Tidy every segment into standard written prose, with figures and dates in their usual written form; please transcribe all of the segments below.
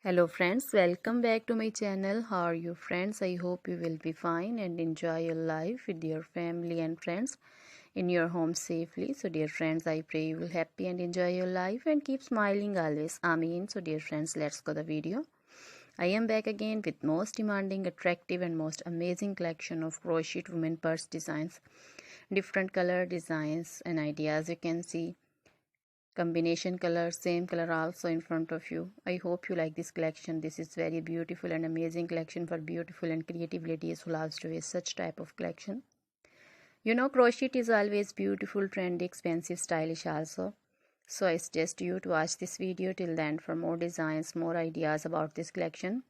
Hello friends, welcome back to my channel. How are you friends? I hope you will be fine and enjoy your life with your family and friends in your home safely. So dear friends, I pray you will happy and enjoy your life and keep smiling always. Amen. So dear friends, let's go the video. I am back again with most demanding, attractive and most amazing collection of crochet women purse designs. Different color designs and ideas you can see. Combination color, same color also in front of you. I hope you like this collection. This is very beautiful and amazing collection for beautiful and creative ladies who loves to wear such type of collection. You know, crochet is always beautiful, trendy, expensive, stylish also. So I suggest you to watch this video till the end for more designs, more ideas about this collection.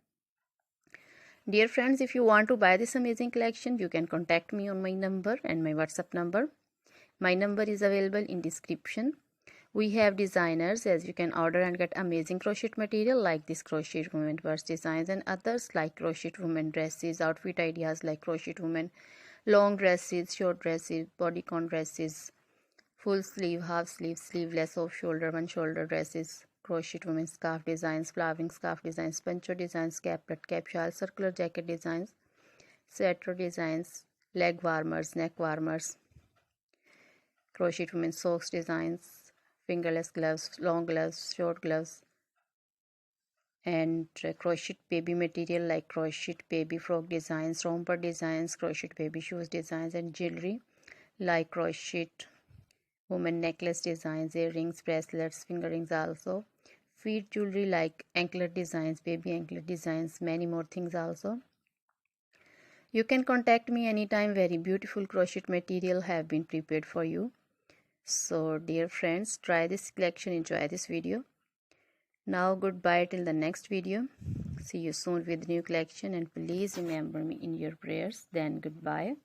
Dear friends, if you want to buy this amazing collection, you can contact me on my number and my WhatsApp number. My number is available in description. We have designers as you can order and get amazing crochet material like this crochet women purse designs and others like crochet women dresses, outfit ideas like crochet women long dresses, short dresses, bodycon dresses, full sleeve, half sleeve, sleeveless, off shoulder, one shoulder dresses, crochet women scarf designs, flowering scarf designs, poncho designs, caplet, cap shawl, circular jacket designs, sweater designs, leg warmers, neck warmers, crochet women socks designs, fingerless gloves, long gloves, short gloves, and crochet baby material like crochet baby frock designs, romper designs, crochet baby shoes designs, and jewelry like crochet woman necklace designs, earrings, bracelets, finger rings also, feet jewelry like anklet designs, baby anklet designs, many more things also. You can contact me anytime. Very beautiful crochet material have been prepared for you. So dear friends, try this collection, enjoy this video. Now goodbye till the next video. See you soon with new collection and please remember me in your prayers. Then goodbye.